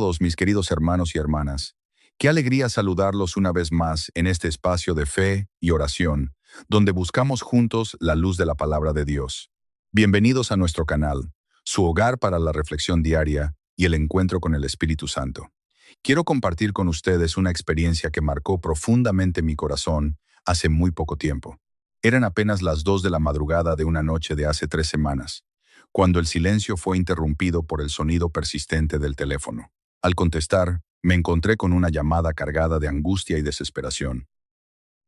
todos mis queridos hermanos y hermanas. Qué alegría saludarlos una vez más en este espacio de fe y oración, donde buscamos juntos la luz de la palabra de Dios. Bienvenidos a nuestro canal, su hogar para la reflexión diaria y el encuentro con el Espíritu Santo. Quiero compartir con ustedes una experiencia que marcó profundamente mi corazón hace muy poco tiempo. Eran apenas las 2 de la madrugada de una noche de hace 3 semanas, cuando el silencio fue interrumpido por el sonido persistente del teléfono. Al contestar, me encontré con una llamada cargada de angustia y desesperación.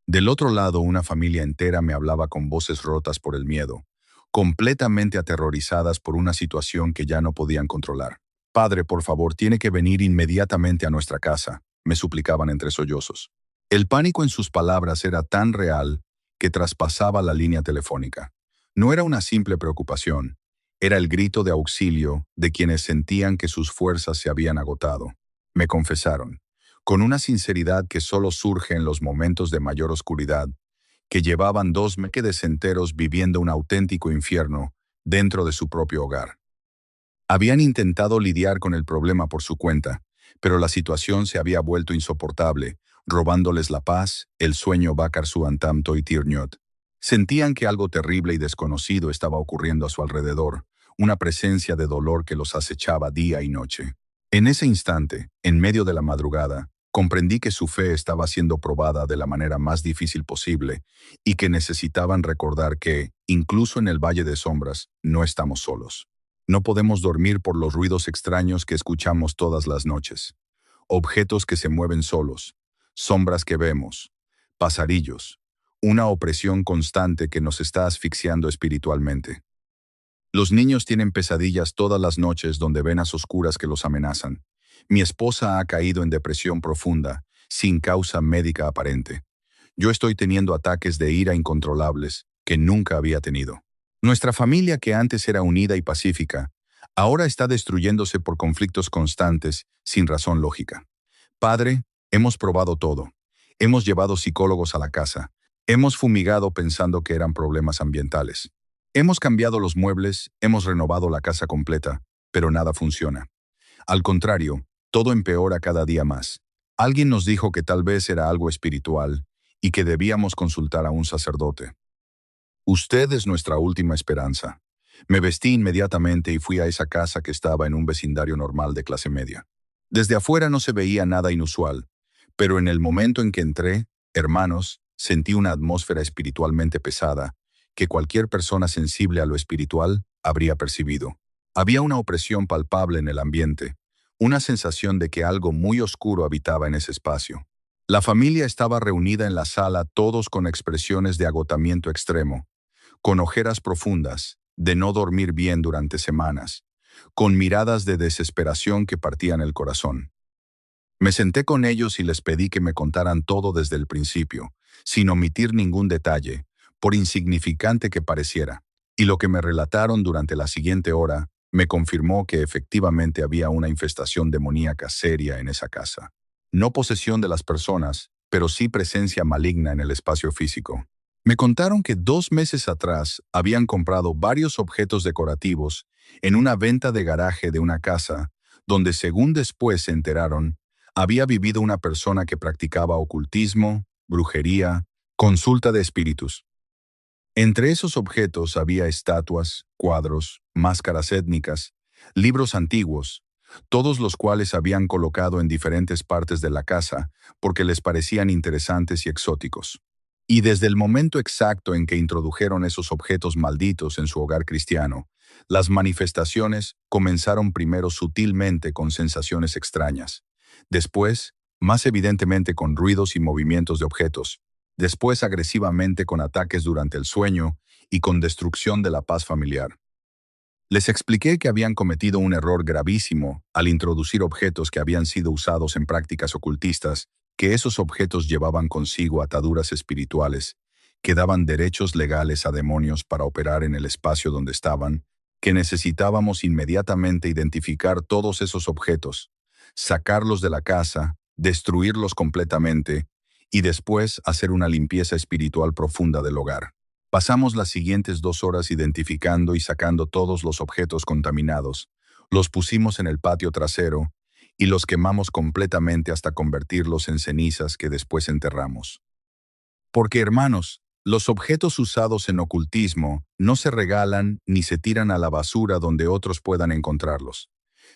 Del otro lado, una familia entera me hablaba con voces rotas por el miedo, completamente aterrorizadas por una situación que ya no podían controlar. «Padre, por favor, tiene que venir inmediatamente a nuestra casa», me suplicaban entre sollozos. El pánico en sus palabras era tan real que traspasaba la línea telefónica. No era una simple preocupación, era el grito de auxilio de quienes sentían que sus fuerzas se habían agotado. Me confesaron, con una sinceridad que solo surge en los momentos de mayor oscuridad, que llevaban 2 meses enteros viviendo un auténtico infierno dentro de su propio hogar. Habían intentado lidiar con el problema por su cuenta, pero la situación se había vuelto insoportable, robándoles la paz, el sueño Bakar Suantam Toitirñot. Sentían que algo terrible y desconocido estaba ocurriendo a su alrededor, una presencia de dolor que los acechaba día y noche. En ese instante, en medio de la madrugada, comprendí que su fe estaba siendo probada de la manera más difícil posible y que necesitaban recordar que, incluso en el Valle de Sombras, no estamos solos. No podemos dormir por los ruidos extraños que escuchamos todas las noches. Objetos que se mueven solos, sombras que vemos, pasarillos, una opresión constante que nos está asfixiando espiritualmente. Los niños tienen pesadillas todas las noches donde venas oscuras que los amenazan. Mi esposa ha caído en depresión profunda, sin causa médica aparente. Yo estoy teniendo ataques de ira incontrolables que nunca había tenido. Nuestra familia, que antes era unida y pacífica, ahora está destruyéndose por conflictos constantes, sin razón lógica. Padre, hemos probado todo. Hemos llevado psicólogos a la casa. Hemos fumigado pensando que eran problemas ambientales. Hemos cambiado los muebles, hemos renovado la casa completa, pero nada funciona. Al contrario, todo empeora cada día más. Alguien nos dijo que tal vez era algo espiritual y que debíamos consultar a un sacerdote. Usted es nuestra última esperanza. Me vestí inmediatamente y fui a esa casa que estaba en un vecindario normal de clase media. Desde afuera no se veía nada inusual, pero en el momento en que entré, hermanos, sentí una atmósfera espiritualmente pesada que cualquier persona sensible a lo espiritual habría percibido. Había una opresión palpable en el ambiente, una sensación de que algo muy oscuro habitaba en ese espacio. La familia estaba reunida en la sala, todos con expresiones de agotamiento extremo, con ojeras profundas, de no dormir bien durante semanas, con miradas de desesperación que partían el corazón. Me senté con ellos y les pedí que me contaran todo desde el principio, sin omitir ningún detalle, por insignificante que pareciera. Y lo que me relataron durante la siguiente hora me confirmó que efectivamente había una infestación demoníaca seria en esa casa. No posesión de las personas, pero sí presencia maligna en el espacio físico. Me contaron que 2 meses atrás habían comprado varios objetos decorativos en una venta de garaje de una casa, donde, según después se enteraron, había vivido una persona que practicaba ocultismo, brujería, consulta de espíritus. Entre esos objetos había estatuas, cuadros, máscaras étnicas, libros antiguos, todos los cuales habían colocado en diferentes partes de la casa porque les parecían interesantes y exóticos. Y desde el momento exacto en que introdujeron esos objetos malditos en su hogar cristiano, las manifestaciones comenzaron primero sutilmente con sensaciones extrañas, después, más evidentemente con ruidos y movimientos de objetos, después agresivamente con ataques durante el sueño y con destrucción de la paz familiar. Les expliqué que habían cometido un error gravísimo al introducir objetos que habían sido usados en prácticas ocultistas, que esos objetos llevaban consigo ataduras espirituales, que daban derechos legales a demonios para operar en el espacio donde estaban, que necesitábamos inmediatamente identificar todos esos objetos, sacarlos de la casa, destruirlos completamente, y después hacer una limpieza espiritual profunda del hogar. Pasamos las siguientes 2 horas identificando y sacando todos los objetos contaminados, los pusimos en el patio trasero y los quemamos completamente hasta convertirlos en cenizas que después enterramos. Porque, hermanos, los objetos usados en ocultismo no se regalan ni se tiran a la basura donde otros puedan encontrarlos.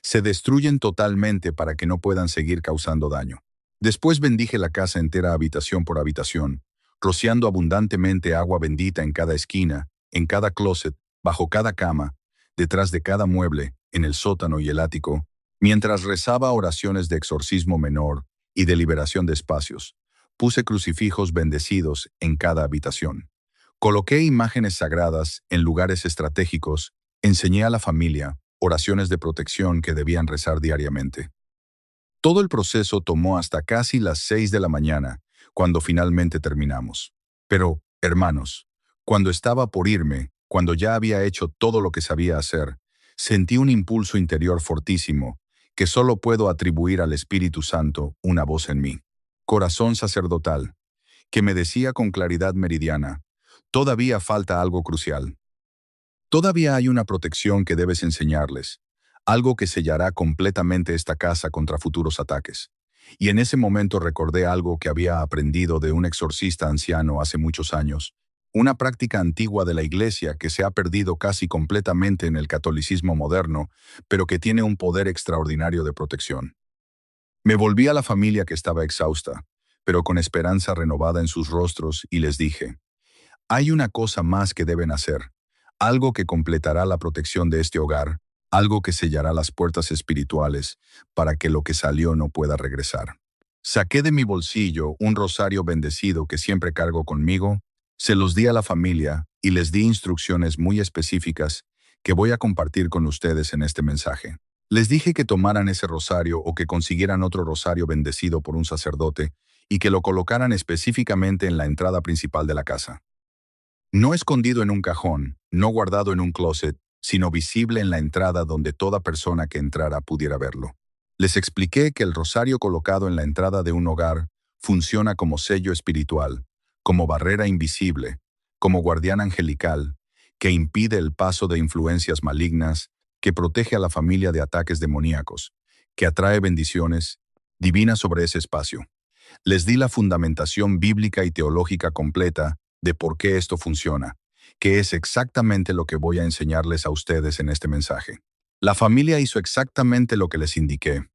Se destruyen totalmente para que no puedan seguir causando daño. Después bendije la casa entera habitación por habitación, rociando abundantemente agua bendita en cada esquina, en cada closet, bajo cada cama, detrás de cada mueble, en el sótano y el ático, mientras rezaba oraciones de exorcismo menor y de liberación de espacios. Puse crucifijos bendecidos en cada habitación. Coloqué imágenes sagradas en lugares estratégicos, enseñé a la familia oraciones de protección que debían rezar diariamente. Todo el proceso tomó hasta casi las 6 de la mañana, cuando finalmente terminamos. Pero, hermanos, cuando estaba por irme, cuando ya había hecho todo lo que sabía hacer, sentí un impulso interior fortísimo, que solo puedo atribuir al Espíritu Santo, una voz en mí. Corazón sacerdotal, que me decía con claridad meridiana, todavía falta algo crucial. Todavía hay una protección que debes enseñarles, algo que sellará completamente esta casa contra futuros ataques. Y en ese momento recordé algo que había aprendido de un exorcista anciano hace muchos años, una práctica antigua de la Iglesia que se ha perdido casi completamente en el catolicismo moderno, pero que tiene un poder extraordinario de protección. Me volví a la familia que estaba exhausta, pero con esperanza renovada en sus rostros, y les dije, hay una cosa más que deben hacer, algo que completará la protección de este hogar, algo que sellará las puertas espirituales para que lo que salió no pueda regresar. Saqué de mi bolsillo un rosario bendecido que siempre cargo conmigo, se los di a la familia y les di instrucciones muy específicas que voy a compartir con ustedes en este mensaje. Les dije que tomaran ese rosario o que consiguieran otro rosario bendecido por un sacerdote y que lo colocaran específicamente en la entrada principal de la casa. No escondido en un cajón, no guardado en un closet, sino visible en la entrada donde toda persona que entrara pudiera verlo. Les expliqué que el rosario colocado en la entrada de un hogar funciona como sello espiritual, como barrera invisible, como guardián angelical, que impide el paso de influencias malignas, que protege a la familia de ataques demoníacos, que atrae bendiciones divinas sobre ese espacio. Les di la fundamentación bíblica y teológica completa de por qué esto funciona, que es exactamente lo que voy a enseñarles a ustedes en este mensaje. La familia hizo exactamente lo que les indiqué.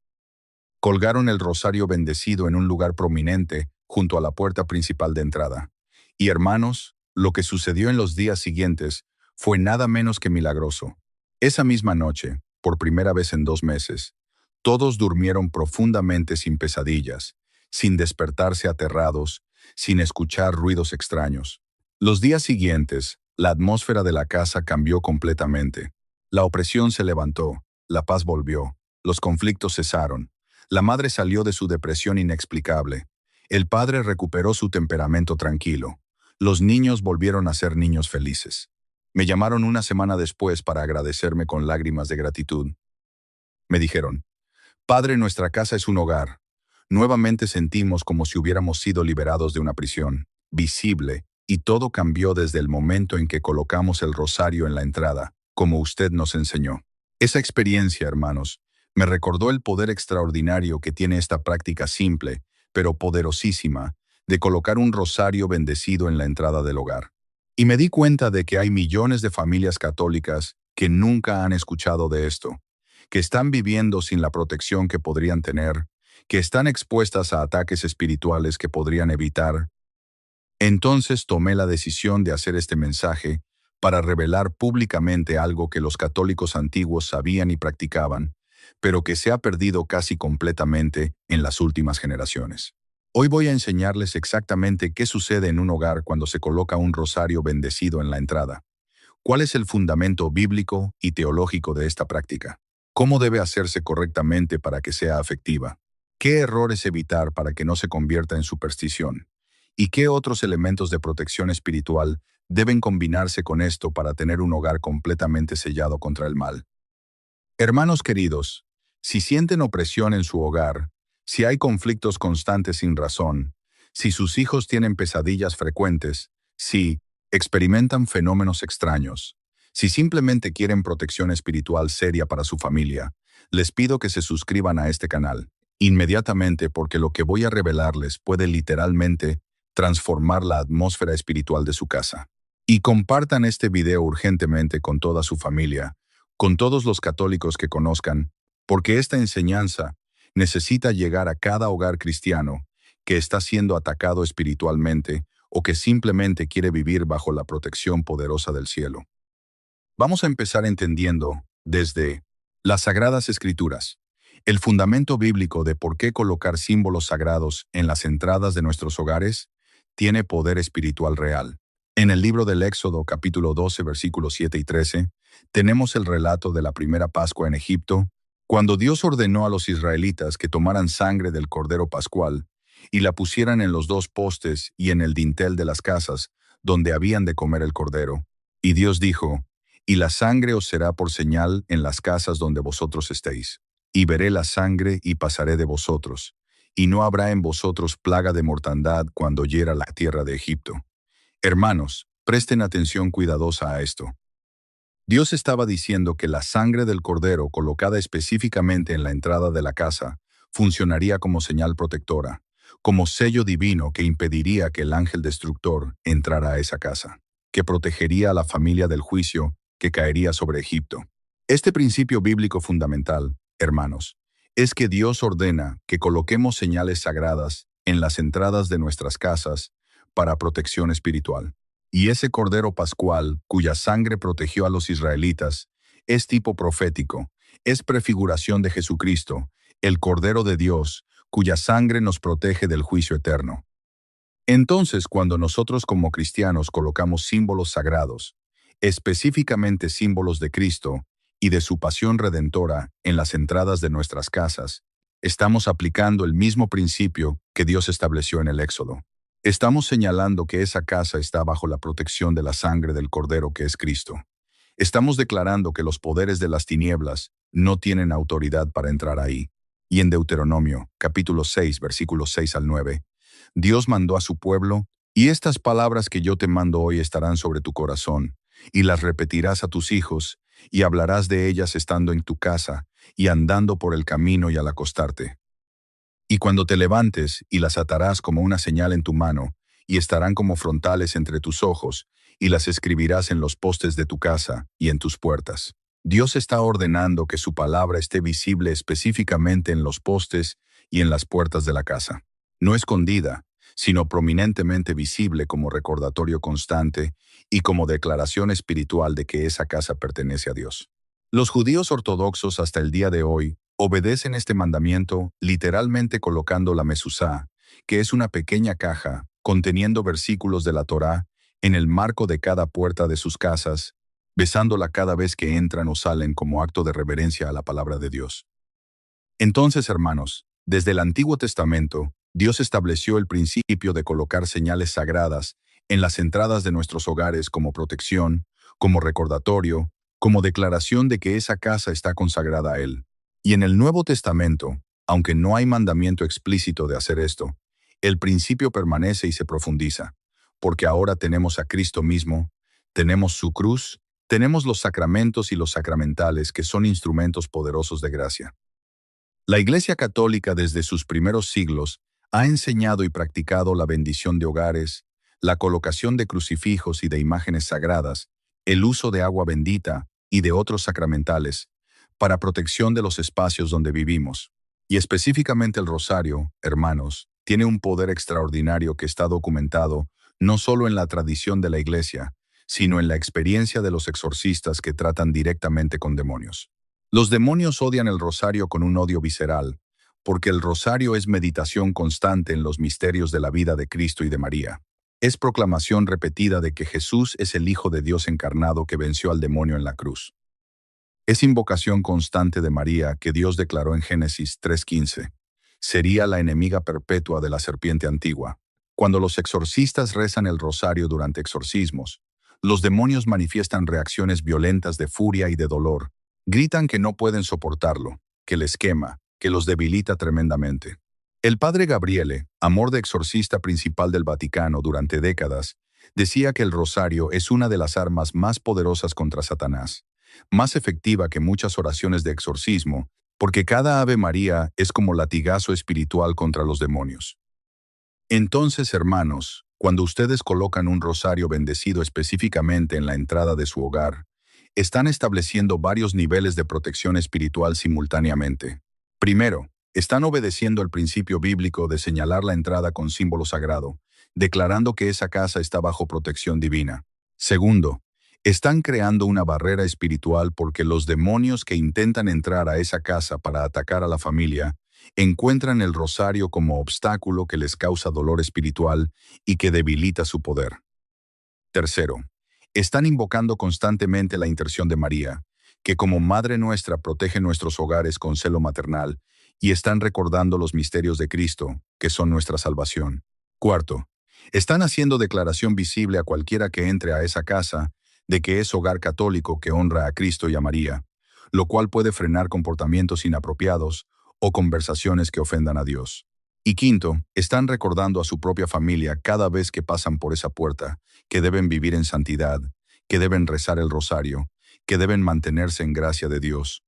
Colgaron el rosario bendecido en un lugar prominente junto a la puerta principal de entrada. Y hermanos, lo que sucedió en los días siguientes fue nada menos que milagroso. Esa misma noche, por primera vez en 2 meses, todos durmieron profundamente sin pesadillas, sin despertarse aterrados, sin escuchar ruidos extraños. Los días siguientes, la atmósfera de la casa cambió completamente. La opresión se levantó, la paz volvió, los conflictos cesaron. La madre salió de su depresión inexplicable. El padre recuperó su temperamento tranquilo. Los niños volvieron a ser niños felices. Me llamaron una semana después para agradecerme con lágrimas de gratitud. Me dijeron, Padre, nuestra casa es un hogar. Nuevamente sentimos como si hubiéramos sido liberados de una prisión, visible, y todo cambió desde el momento en que colocamos el rosario en la entrada, como usted nos enseñó. Esa experiencia, hermanos, me recordó el poder extraordinario que tiene esta práctica simple, pero poderosísima, de colocar un rosario bendecido en la entrada del hogar. Y me di cuenta de que hay millones de familias católicas que nunca han escuchado de esto, que están viviendo sin la protección que podrían tener, que están expuestas a ataques espirituales que podrían evitar. Entonces tomé la decisión de hacer este mensaje para revelar públicamente algo que los católicos antiguos sabían y practicaban, pero que se ha perdido casi completamente en las últimas generaciones. Hoy voy a enseñarles exactamente qué sucede en un hogar cuando se coloca un rosario bendecido en la entrada. ¿Cuál es el fundamento bíblico y teológico de esta práctica? ¿Cómo debe hacerse correctamente para que sea efectiva? ¿Qué errores evitar para que no se convierta en superstición? ¿Y qué otros elementos de protección espiritual deben combinarse con esto para tener un hogar completamente sellado contra el mal? Hermanos queridos, si sienten opresión en su hogar, si hay conflictos constantes sin razón, si sus hijos tienen pesadillas frecuentes, si experimentan fenómenos extraños, Si simplemente quieren protección espiritual seria para su familia, les pido que se suscriban a este canal inmediatamente porque lo que voy a revelarles puede literalmente transformar la atmósfera espiritual de su casa. Y compartan este video urgentemente con toda su familia, con todos los católicos que conozcan, porque esta enseñanza necesita llegar a cada hogar cristiano que está siendo atacado espiritualmente o que simplemente quiere vivir bajo la protección poderosa del cielo. Vamos a empezar entendiendo desde las Sagradas Escrituras, el fundamento bíblico de por qué colocar símbolos sagrados en las entradas de nuestros hogares tiene poder espiritual real. En el libro del Éxodo, capítulo 12, versículos 7 y 13, tenemos el relato de la primera Pascua en Egipto, cuando Dios ordenó a los israelitas que tomaran sangre del Cordero Pascual y la pusieran en los dos postes y en el dintel de las casas donde habían de comer el Cordero. Y Dios dijo, «Y la sangre os será por señal en las casas donde vosotros estéis. Y veré la sangre y pasaré de vosotros, y no habrá en vosotros plaga de mortandad cuando hiera la tierra de Egipto». Hermanos, presten atención cuidadosa a esto. Dios estaba diciendo que la sangre del Cordero colocada específicamente en la entrada de la casa funcionaría como señal protectora, como sello divino que impediría que el ángel destructor entrara a esa casa, que protegería a la familia del juicio que caería sobre Egipto. Este principio bíblico fundamental, hermanos, es que Dios ordena que coloquemos señales sagradas en las entradas de nuestras casas para protección espiritual. Y ese Cordero Pascual, cuya sangre protegió a los israelitas, es tipo profético, es prefiguración de Jesucristo, el Cordero de Dios, cuya sangre nos protege del juicio eterno. Entonces, cuando nosotros como cristianos colocamos símbolos sagrados, específicamente símbolos de Cristo y de su pasión redentora en las entradas de nuestras casas, estamos aplicando el mismo principio que Dios estableció en el Éxodo. Estamos señalando que esa casa está bajo la protección de la sangre del Cordero que es Cristo. Estamos declarando que los poderes de las tinieblas no tienen autoridad para entrar ahí. Y en Deuteronomio, capítulo 6, versículos 6 al 9, Dios mandó a su pueblo, «Y estas palabras que yo te mando hoy estarán sobre tu corazón, y las repetirás a tus hijos, y hablarás de ellas estando en tu casa, y andando por el camino y al acostarte. Y cuando te levantes, y las atarás como una señal en tu mano, y estarán como frontales entre tus ojos, y las escribirás en los postes de tu casa y en tus puertas». Dios está ordenando que su palabra esté visible específicamente en los postes y en las puertas de la casa. No escondida, sino prominentemente visible como recordatorio constante y como declaración espiritual de que esa casa pertenece a Dios. Los judíos ortodoxos hasta el día de hoy obedecen este mandamiento literalmente colocando la mesuzá, que es una pequeña caja conteniendo versículos de la Torá, en el marco de cada puerta de sus casas, besándola cada vez que entran o salen como acto de reverencia a la palabra de Dios. Entonces, hermanos, desde el Antiguo Testamento, Dios estableció el principio de colocar señales sagradas en las entradas de nuestros hogares como protección, como recordatorio, como declaración de que esa casa está consagrada a Él. Y en el Nuevo Testamento, aunque no hay mandamiento explícito de hacer esto, el principio permanece y se profundiza, porque ahora tenemos a Cristo mismo, tenemos su cruz, tenemos los sacramentos y los sacramentales que son instrumentos poderosos de gracia. La Iglesia Católica desde sus primeros siglos ha enseñado y practicado la bendición de hogares, la colocación de crucifijos y de imágenes sagradas, el uso de agua bendita y de otros sacramentales, para protección de los espacios donde vivimos. Y específicamente el rosario, hermanos, tiene un poder extraordinario que está documentado no solo en la tradición de la Iglesia, sino en la experiencia de los exorcistas que tratan directamente con demonios. Los demonios odian el rosario con un odio visceral, porque el rosario es meditación constante en los misterios de la vida de Cristo y de María. Es proclamación repetida de que Jesús es el Hijo de Dios encarnado que venció al demonio en la cruz. Es invocación constante de María que Dios declaró en Génesis 3:15. Sería la enemiga perpetua de la serpiente antigua. Cuando los exorcistas rezan el rosario durante exorcismos, los demonios manifiestan reacciones violentas de furia y de dolor. Gritan que no pueden soportarlo, que les quema, que los debilita tremendamente. El padre Gabriele, amor de exorcista principal del Vaticano durante décadas, Decía que el rosario es una de las armas más poderosas contra Satanás, más efectiva que muchas oraciones de exorcismo, porque cada Ave María es como latigazo espiritual contra los demonios. Entonces, hermanos, cuando ustedes colocan un rosario bendecido específicamente en la entrada de su hogar, están estableciendo varios niveles de protección espiritual simultáneamente. Primero, están obedeciendo el principio bíblico de señalar la entrada con símbolo sagrado, declarando que esa casa está bajo protección divina. Segundo, están creando una barrera espiritual porque los demonios que intentan entrar a esa casa para atacar a la familia encuentran el rosario como obstáculo que les causa dolor espiritual y que debilita su poder. Tercero, están invocando constantemente la intercesión de María, que como Madre nuestra protege nuestros hogares con celo maternal, y están recordando los misterios de Cristo, que son nuestra salvación. Cuarto, están haciendo declaración visible a cualquiera que entre a esa casa de que es hogar católico que honra a Cristo y a María, lo cual puede frenar comportamientos inapropiados o conversaciones que ofendan a Dios. Y quinto, están recordando a su propia familia cada vez que pasan por esa puerta, que deben vivir en santidad, que deben rezar el rosario, que deben mantenerse en gracia de Dios.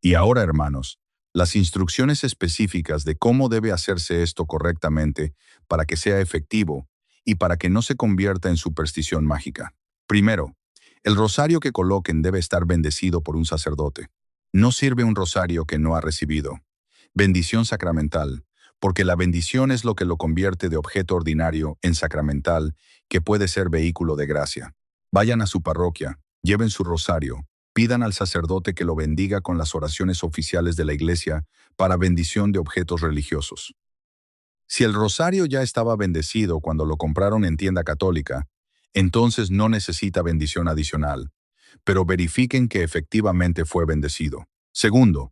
Y ahora, hermanos, las instrucciones específicas de cómo debe hacerse esto correctamente para que sea efectivo y para que no se convierta en superstición mágica. Primero, el rosario que coloquen debe estar bendecido por un sacerdote. No sirve un rosario que no ha recibido. Bendición sacramental, porque la bendición es lo que lo convierte de objeto ordinario en sacramental, que puede ser vehículo de gracia. Vayan a su parroquia, lleven su rosario, pidan al sacerdote que lo bendiga con las oraciones oficiales de la Iglesia para bendición de objetos religiosos. Si el rosario ya estaba bendecido cuando lo compraron en tienda católica, entonces no necesita bendición adicional, pero verifiquen que efectivamente fue bendecido. Segundo,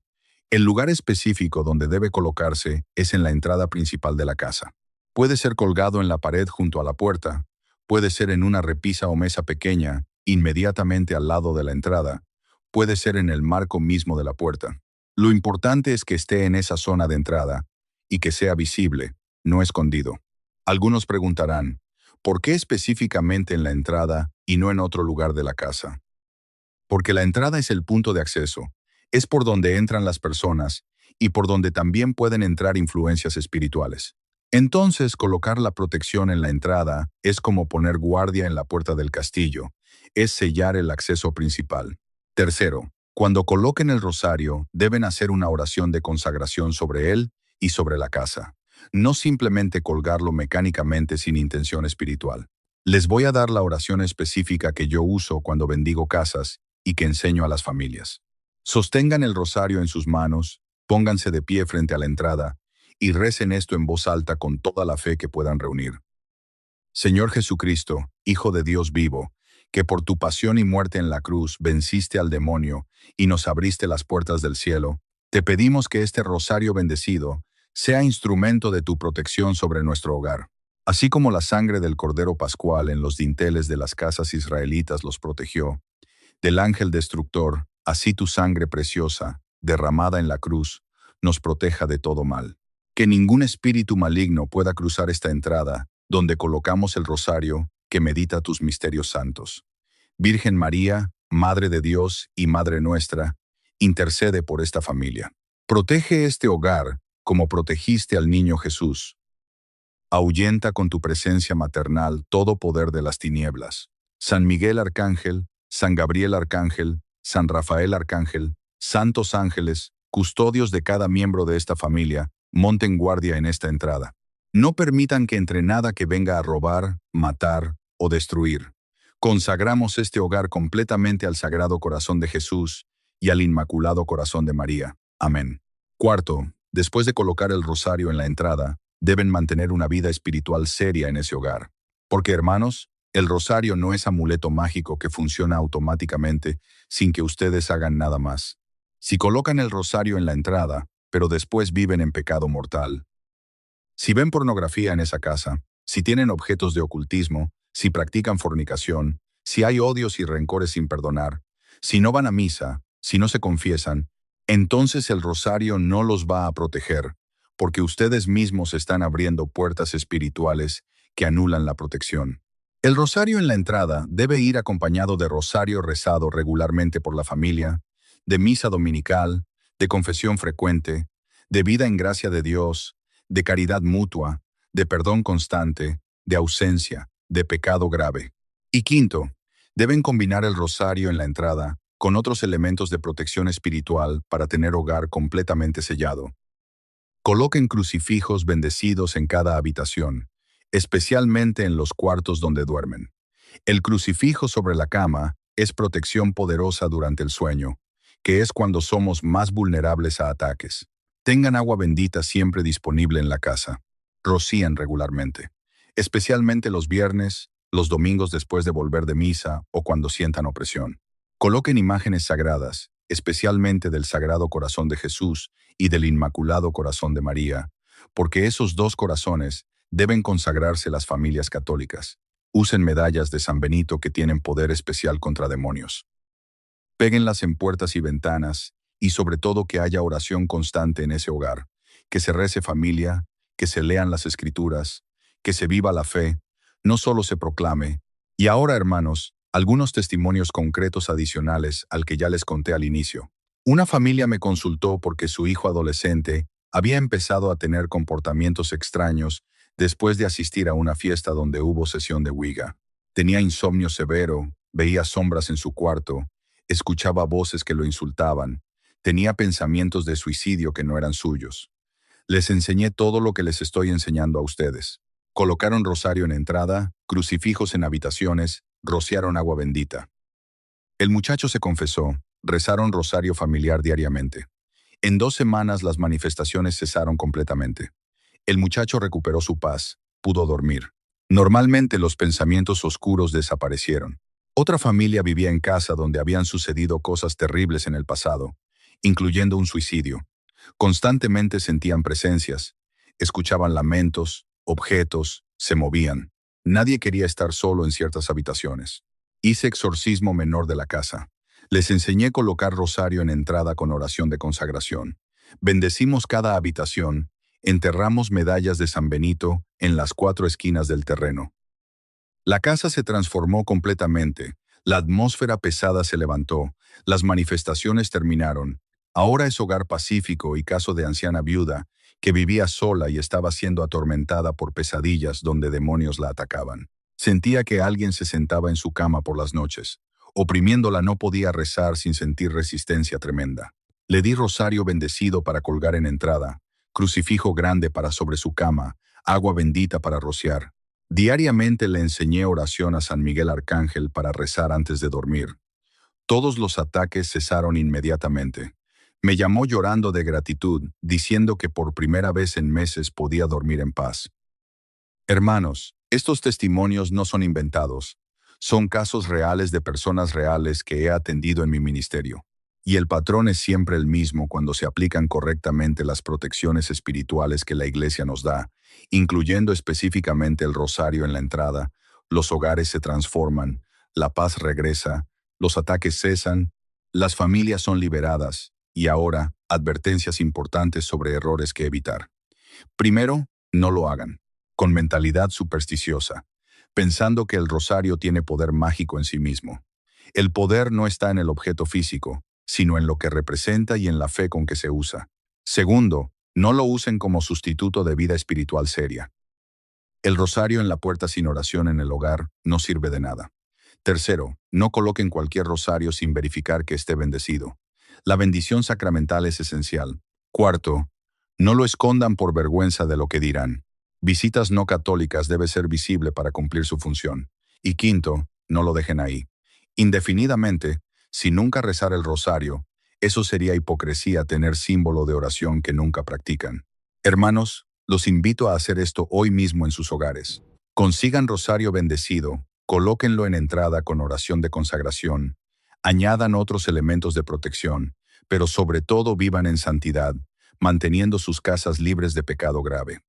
el lugar específico donde debe colocarse es en la entrada principal de la casa. Puede ser colgado en la pared junto a la puerta, puede ser en una repisa o mesa pequeña, inmediatamente al lado de la entrada, puede ser en el marco mismo de la puerta. Lo importante es que esté en esa zona de entrada y que sea visible, no escondido. Algunos preguntarán, ¿por qué específicamente en la entrada y no en otro lugar de la casa? Porque la entrada es el punto de acceso, es por donde entran las personas y por donde también pueden entrar influencias espirituales. Entonces, colocar la protección en la entrada es como poner guardia en la puerta del castillo, es sellar el acceso principal. Tercero, cuando coloquen el rosario, deben hacer una oración de consagración sobre él y sobre la casa, no simplemente colgarlo mecánicamente sin intención espiritual. Les voy a dar la oración específica que yo uso cuando bendigo casas y que enseño a las familias. Sostengan el rosario en sus manos, pónganse de pie frente a la entrada y recen esto en voz alta con toda la fe que puedan reunir. Señor Jesucristo, Hijo de Dios vivo, que por tu pasión y muerte en la cruz venciste al demonio y nos abriste las puertas del cielo, te pedimos que este rosario bendecido sea instrumento de tu protección sobre nuestro hogar. Así como la sangre del Cordero Pascual en los dinteles de las casas israelitas los protegió, del ángel destructor, así tu sangre preciosa, derramada en la cruz, nos proteja de todo mal. Que ningún espíritu maligno pueda cruzar esta entrada, donde colocamos el rosario que medita tus misterios santos. Virgen María, Madre de Dios y Madre nuestra, intercede por esta familia. Protege este hogar como protegiste al niño Jesús. Ahuyenta con tu presencia maternal todo poder de las tinieblas. San Miguel Arcángel, San Gabriel Arcángel, San Rafael Arcángel, santos ángeles, custodios de cada miembro de esta familia, monten guardia en esta entrada. No permitan que entre nada que venga a robar, matar o destruir. Consagramos este hogar completamente al Sagrado Corazón de Jesús y al Inmaculado Corazón de María. Amén. Cuarto, después de colocar el rosario en la entrada, deben mantener una vida espiritual seria en ese hogar. Porque, hermanos, el rosario no es amuleto mágico que funciona automáticamente sin que ustedes hagan nada más. Si colocan el rosario en la entrada, pero después viven en pecado mortal, si ven pornografía en esa casa, si tienen objetos de ocultismo, si practican fornicación, si hay odios y rencores sin perdonar, si no van a misa, si no se confiesan, entonces el rosario no los va a proteger, porque ustedes mismos están abriendo puertas espirituales que anulan la protección. El rosario en la entrada debe ir acompañado de rosario rezado regularmente por la familia, de misa dominical, de confesión frecuente, de vida en gracia de Dios, de caridad mutua, de perdón constante, de ausencia, de pecado grave. Y quinto, deben combinar el rosario en la entrada con otros elementos de protección espiritual para tener hogar completamente sellado. Coloquen crucifijos bendecidos en cada habitación, especialmente en los cuartos donde duermen. El crucifijo sobre la cama es protección poderosa durante el sueño, que es cuando somos más vulnerables a ataques. Tengan agua bendita siempre disponible en la casa. Rocíen regularmente, especialmente los viernes, los domingos después de volver de misa o cuando sientan opresión. Coloquen imágenes sagradas, especialmente del Sagrado Corazón de Jesús y del Inmaculado Corazón de María, porque esos dos corazones deben consagrarse las familias católicas. Usen medallas de San Benito que tienen poder especial contra demonios. Péguenlas en puertas y ventanas, y sobre todo que haya oración constante en ese hogar, que se rece familia, que se lean las Escrituras, que se viva la fe, no solo se proclame. Y ahora, hermanos, algunos testimonios concretos adicionales al que ya les conté al inicio. Una familia me consultó porque su hijo adolescente había empezado a tener comportamientos extraños después de asistir a una fiesta donde hubo sesión de Ouija. Tenía insomnio severo, veía sombras en su cuarto, escuchaba voces que lo insultaban, tenía pensamientos de suicidio que no eran suyos. Les enseñé todo lo que les estoy enseñando a ustedes. Colocaron rosario en entrada, crucifijos en habitaciones, rociaron agua bendita. El muchacho se confesó, rezaron rosario familiar diariamente. En 2 semanas las manifestaciones cesaron completamente. El muchacho recuperó su paz, pudo dormir. Normalmente los pensamientos oscuros desaparecieron. Otra familia vivía en casa donde habían sucedido cosas terribles en el pasado, incluyendo un suicidio. Constantemente sentían presencias, escuchaban lamentos, objetos, se movían. Nadie quería estar solo en ciertas habitaciones. Hice exorcismo menor de la casa. Les enseñé colocar rosario en entrada con oración de consagración. Bendecimos cada habitación, enterramos medallas de San Benito en las 4 esquinas del terreno. La casa se transformó completamente, la atmósfera pesada se levantó, las manifestaciones terminaron. Ahora es hogar pacífico y caso de anciana viuda que vivía sola y estaba siendo atormentada por pesadillas donde demonios la atacaban. Sentía que alguien se sentaba en su cama por las noches. Oprimiéndola no podía rezar sin sentir resistencia tremenda. Le di rosario bendecido para colgar en entrada, crucifijo grande para sobre su cama, agua bendita para rociar. Diariamente le enseñé oración a San Miguel Arcángel para rezar antes de dormir. Todos los ataques cesaron inmediatamente. Me llamó llorando de gratitud, diciendo que por primera vez en meses podía dormir en paz. Hermanos, estos testimonios no son inventados. Son casos reales de personas reales que he atendido en mi ministerio. Y el patrón es siempre el mismo cuando se aplican correctamente las protecciones espirituales que la Iglesia nos da, incluyendo específicamente el rosario en la entrada. Los hogares se transforman, la paz regresa, los ataques cesan, las familias son liberadas, y ahora, advertencias importantes sobre errores que evitar. Primero, no lo hagan, con mentalidad supersticiosa, pensando que el rosario tiene poder mágico en sí mismo. El poder no está en el objeto físico, sino en lo que representa y en la fe con que se usa. Segundo, no lo usen como sustituto de vida espiritual seria. El rosario en la puerta sin oración en el hogar no sirve de nada. Tercero, no coloquen cualquier rosario sin verificar que esté bendecido. La bendición sacramental es esencial. Cuarto, no lo escondan por vergüenza de lo que dirán. Visitas no católicas debe ser visible para cumplir su función. Y quinto, no lo dejen ahí. Indefinidamente, si nunca rezar el rosario, eso sería hipocresía tener símbolo de oración que nunca practican. Hermanos, los invito a hacer esto hoy mismo en sus hogares. Consigan rosario bendecido, colóquenlo en entrada con oración de consagración, añadan otros elementos de protección, pero sobre todo vivan en santidad, manteniendo sus casas libres de pecado grave.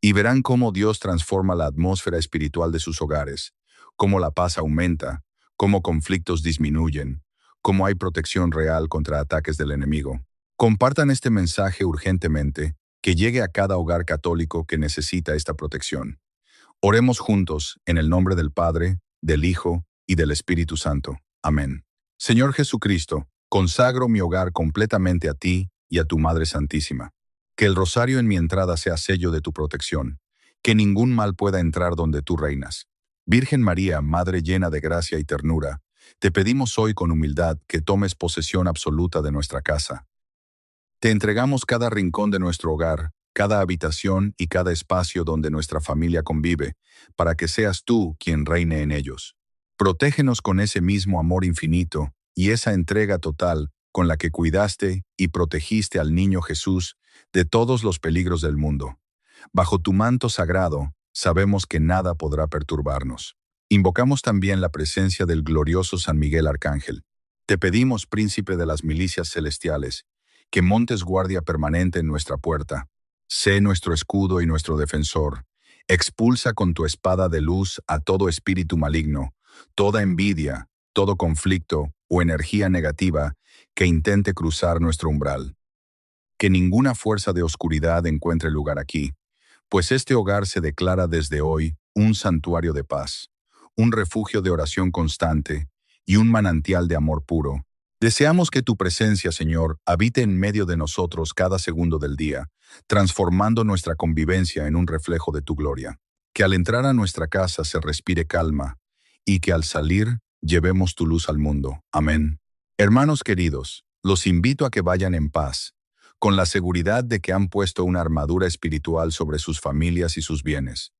Y verán cómo Dios transforma la atmósfera espiritual de sus hogares, cómo la paz aumenta, cómo conflictos disminuyen, cómo hay protección real contra ataques del enemigo. Compartan este mensaje urgentemente, que llegue a cada hogar católico que necesita esta protección. Oremos juntos en el nombre del Padre, del Hijo y del Espíritu Santo. Amén. Señor Jesucristo, consagro mi hogar completamente a ti y a tu Madre Santísima. Que el rosario en mi entrada sea sello de tu protección. Que ningún mal pueda entrar donde tú reinas. Virgen María, Madre llena de gracia y ternura, te pedimos hoy con humildad que tomes posesión absoluta de nuestra casa. Te entregamos cada rincón de nuestro hogar, cada habitación y cada espacio donde nuestra familia convive, para que seas tú quien reine en ellos. Protégenos con ese mismo amor infinito y esa entrega total con la que cuidaste y protegiste al niño Jesús de todos los peligros del mundo. Bajo tu manto sagrado, sabemos que nada podrá perturbarnos. Invocamos también la presencia del glorioso San Miguel Arcángel. Te pedimos, príncipe de las milicias celestiales, que montes guardia permanente en nuestra puerta. Sé nuestro escudo y nuestro defensor. Expulsa con tu espada de luz a todo espíritu maligno, toda envidia, todo conflicto o energía negativa que intente cruzar nuestro umbral. Que ninguna fuerza de oscuridad encuentre lugar aquí, pues este hogar se declara desde hoy un santuario de paz, un refugio de oración constante y un manantial de amor puro. Deseamos que tu presencia, Señor, habite en medio de nosotros cada segundo del día, transformando nuestra convivencia en un reflejo de tu gloria. Que al entrar a nuestra casa se respire calma y que al salir llevemos tu luz al mundo. Amén. Hermanos queridos, los invito a que vayan en paz, con la seguridad de que han puesto una armadura espiritual sobre sus familias y sus bienes.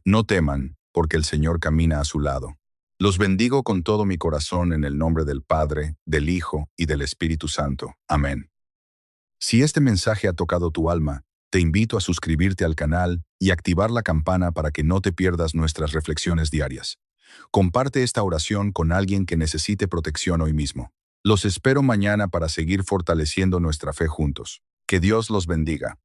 No teman, porque el Señor camina a su lado. Los bendigo con todo mi corazón en el nombre del Padre, del Hijo y del Espíritu Santo. Amén. Si este mensaje ha tocado tu alma, te invito a suscribirte al canal y activar la campana para que no te pierdas nuestras reflexiones diarias. Comparte esta oración con alguien que necesite protección hoy mismo. Los espero mañana para seguir fortaleciendo nuestra fe juntos. Que Dios los bendiga.